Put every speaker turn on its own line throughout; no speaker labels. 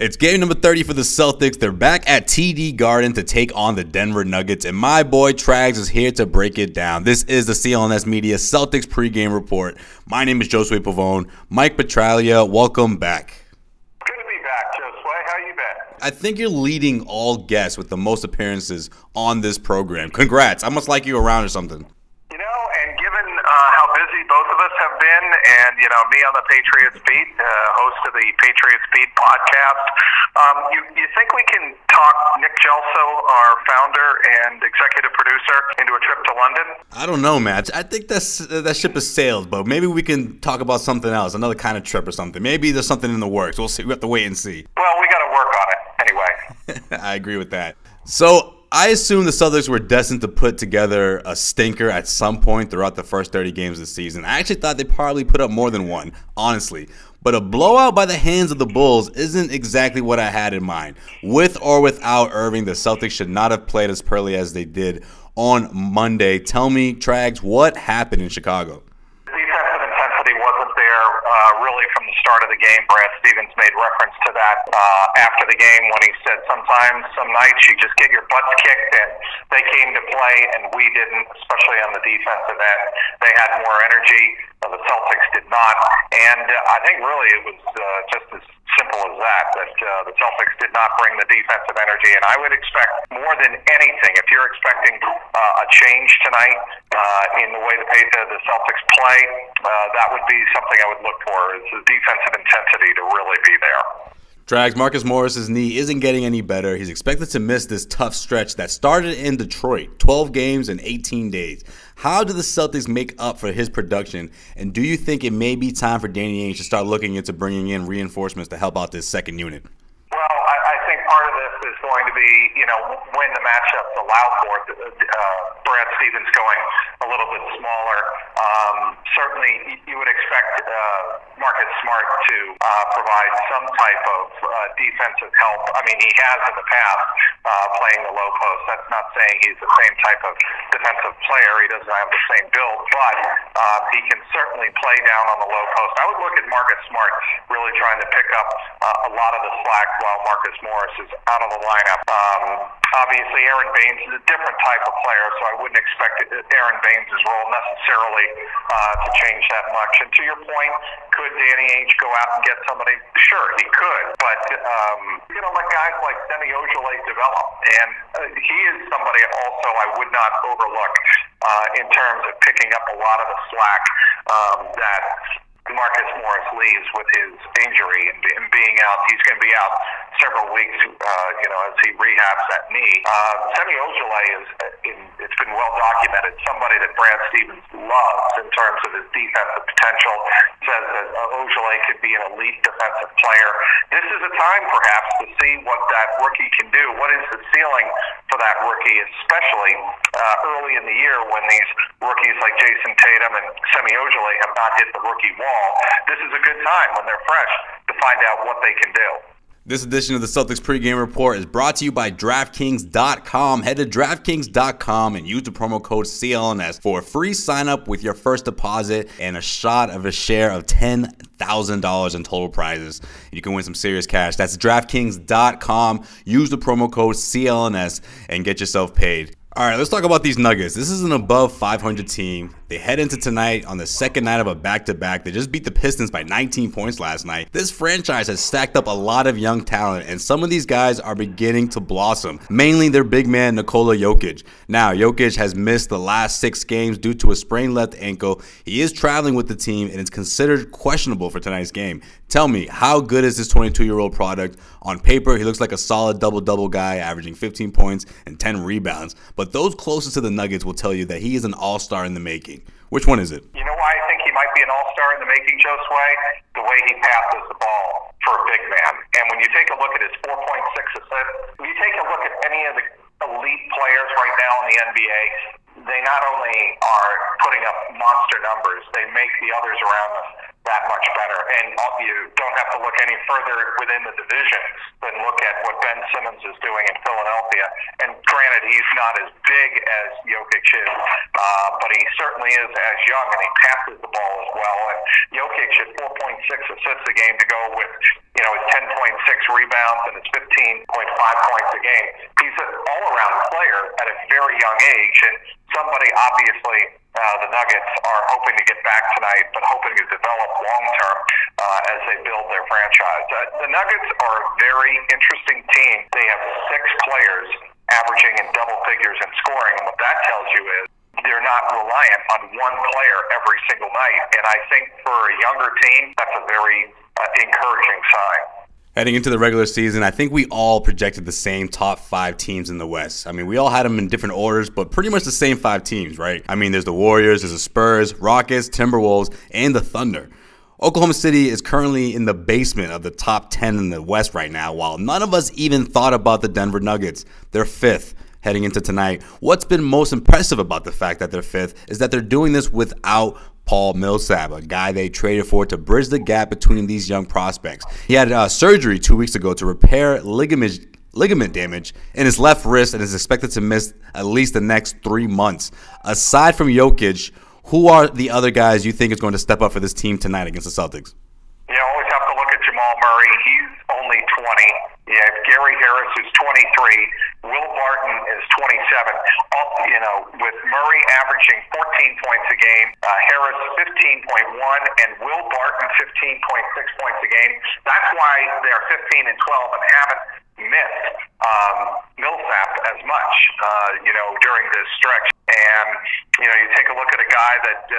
It's game number 30 for the Celtics. They're back at TD Garden to take on the Denver Nuggets, and my boy Trags is here to break it down. This is the CLNS Media Celtics pregame report. My name is Josue Pavone. Mike Petraglia, welcome back.
Good to be back, Josue. How you been?
I think you're leading all guests with the most appearances on this program. Congrats. I must like you around or something.
You know, and given how busy both of us have been, and, you know, me on the Patriots Beat, host of the Patriots Beat podcast, you think we can talk Nick Gelso, our founder and executive producer, into a trip to London?
I don't know, man. I think that ship has sailed, but maybe we can talk about something else, another kind of trip or something. Maybe there's something in the works. We'll see. We have to wait and see.
Well, we got to work on it anyway.
I agree with that. So I assume the Celtics were destined to put together a stinker at some point throughout the first 30 games of the season. I actually thought they probably put up more than one, honestly. But a blowout by the hands of the Bulls isn't exactly what I had in mind. With or without Irving, the Celtics should not have played as poorly as they did on Monday. Tell me, Trags, what happened in Chicago?
Defensive intensity wasn't there really from the start of the game. Brad Stevens made reference to that after the game when he said sometimes, some nights you just get your butts kicked, and they came to play and we didn't, especially on the defensive end. They had more energy. The Celtics did not, and I think really it was just as simple as that the Celtics did not bring the defensive energy, and I would expect more than anything, if you're expecting a change tonight in the way the Celtics play, that would be something I would look for, is the defensive intensity to really be there.
Trags, Marcus Morris's knee isn't getting any better. He's expected to miss this tough stretch that started in Detroit, 12 games in 18 days. How do the Celtics make up for his production, and do you think it may be time for Danny Ainge to start looking into bringing in reinforcements to help out this second unit?
Well, I think part of this is going to be, you know, when the matchups allow for it. Brad Stevens going a little bit smaller. Certainly, you would expect Marcus Smart to provide some type of defensive help. I mean, he has in the past playing the low post. That's not saying he's the same type of defensive player. He doesn't have the same build, but he can certainly play down on the low post. I would look at Marcus Smart really trying to pick up a lot of the slack while Marcus Morris is out of the lineup. Obviously, Aaron Baines is a different type of player, so I wouldn't expect Aaron Baines' role necessarily to change that much. And to your point, could Danny Ainge go out and get somebody? Sure, he could, but you know, let guys like Semi Ojeleye develop, and he is somebody also I would not overlook in terms of picking up a lot of the slack that Marcus Morris leaves with his injury and being out. He's going to be out several weeks, you know, as he rehabs that knee. Semi Ojeleye it's been well documented, somebody that Brad Stevens loves in terms of his defensive potential, says that Ojeleye could be an elite defensive player. This is a time perhaps to see what that rookie can do. What is the ceiling for that rookie, especially early in the year when these rookies like Jason Tatum and Semi Ojeleye have not hit the rookie wall. This is a good time when they're fresh to find out what they can do.
This edition of the Celtics pregame report is brought to you by DraftKings.com. Head to DraftKings.com and use the promo code CLNS for a free sign-up with your first deposit and a shot of a share of $10,000 in total prizes. You can win some serious cash. That's DraftKings.com. Use the promo code CLNS and get yourself paid. All right, let's talk about these Nuggets. This is an above 500 team. They head into tonight on the second night of a back-to-back. They just beat the Pistons by 19 points last night. This franchise has stacked up a lot of young talent, and some of these guys are beginning to blossom, mainly their big man, Nikola Jokic. Now, Jokic has missed the last 6 games due to a sprained left ankle. He is traveling with the team, and it's considered questionable for tonight's game. Tell me, how good is this 22-year-old product? On paper, he looks like a solid double-double guy, averaging 15 points and 10 rebounds. But those closest to the Nuggets will tell you that he is an all-star in the making. Which one is it?
You know why I think he might be an all-star in the making, Josue? The way he passes the ball for a big man. And when you take a look at his 4.6 assists, when you take a look at any of the elite players right now in the NBA, they not only are putting up monster numbers, they make the others around them that much better. And you don't have to look any further within the division than look at what Ben Simmons is doing in Philadelphia. And granted, he's not as big as Jokic is, but he certainly is as young, and he passes the ball as well. And Jokic had 4.6 assists a game to go with, his 10.6 rebounds and his 15.5 points a game. He's an all-around player at a very young age, and somebody obviously the Nuggets are hoping to get back tonight, but hoping to develop long-term as they build their franchise. The Nuggets are a very interesting team. They have 6 players averaging in double figures in scoring, and what that tells you is they're not reliant on one player every single night. And I think for a younger team, that's a very encouraging sign.
Heading into the regular season, I think we all projected the same top 5 teams in the West. I mean, we all had them in different orders, but pretty much the same 5 teams, right? I mean, there's the Warriors, there's the Spurs, Rockets, Timberwolves, and the Thunder. Oklahoma City is currently in the basement of the top 10 in the West right now, while none of us even thought about the Denver Nuggets. They're 5th. Heading into tonight, what's been most impressive about the fact that they're 5th is that they're doing this without Paul Millsap, a guy they traded for to bridge the gap between these young prospects. He had surgery 2 weeks ago to repair ligament damage in his left wrist and is expected to miss at least the next 3 months. Aside from Jokic, who are the other guys you think is going to step up for this team tonight against the Celtics?
You always have to look at Jamal Murray. He's only 20. You have Gary Harris, who's 23. Will Barton is 27. With Murray averaging 14 points a game, Harris 15.1, and Will Barton 15.6 points a game. That's why they're 15 and 12 and haven't missed Millsap as much, during this stretch. And, you take a look at a guy that,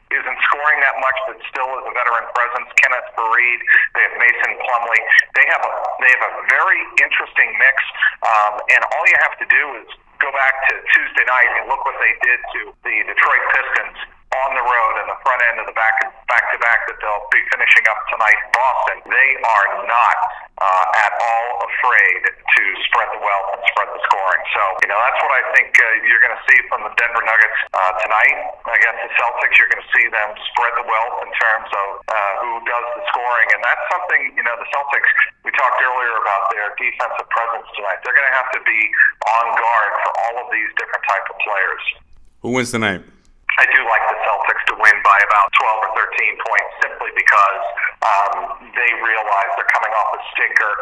isn't scoring that much, but still is a veteran presence. Kenneth Faried, they have Mason Plumlee. They have a very interesting mix, and all you have to do is go back to Tuesday night and look what they did to the Detroit Pistons on the road in the front end of the back-to-back that they'll be finishing up tonight in Boston. They are not at all afraid to spread the wealth and spread the scoring. So, that's what I think you're going to see from the Denver Nuggets tonight against the Celtics. You're going to see them spread the wealth in terms of who does the scoring. And that's something, the Celtics, we talked earlier about their defensive presence tonight. They're going to have to be on guard for all of these different type of players.
Who wins tonight?
I do like the Celtics to win by about 12 or 13 points simply because they realize they're coming off a stinker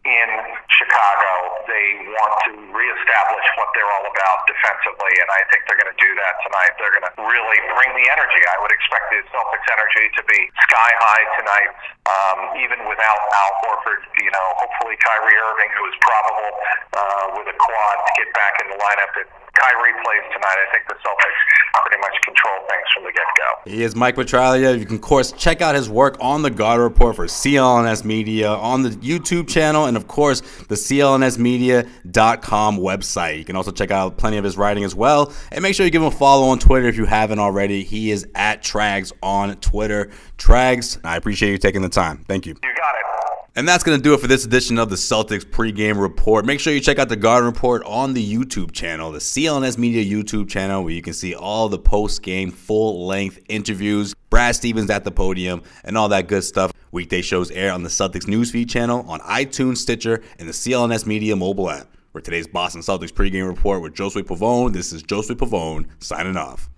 in Chicago. They want to reestablish what they're all about defensively, and I think they're going to do that tonight. They're going to really bring the energy. I would expect the Celtics energy to be sky high tonight, even without Al Horford. Hopefully Kyrie Irving, who is probable with a quad, to get back in the lineup. If Kyrie plays tonight, I think the Celtics pretty much control things from the get-go.
He is Mike Petraglia. You can, of course, check out his work on the Garter Report for CLNS Media on the YouTube channel and, of course, the CLNSmedia.com website. You can also check out plenty of his writing as well. And make sure you give him a follow on Twitter if you haven't already. He is at Trags on Twitter. Trags, I appreciate you taking the time. Thank you.
You got it.
And that's going to do it for this edition of the Celtics pregame report. Make sure you check out the Garden Report on the YouTube channel, the CLNS Media YouTube channel, where you can see all the post-game full-length interviews, Brad Stevens at the podium, and all that good stuff. Weekday shows air on the Celtics Newsfeed channel, on iTunes, Stitcher, and the CLNS Media mobile app. For today's Boston Celtics pregame report with Josue Pavone, this is Josue Pavone signing off.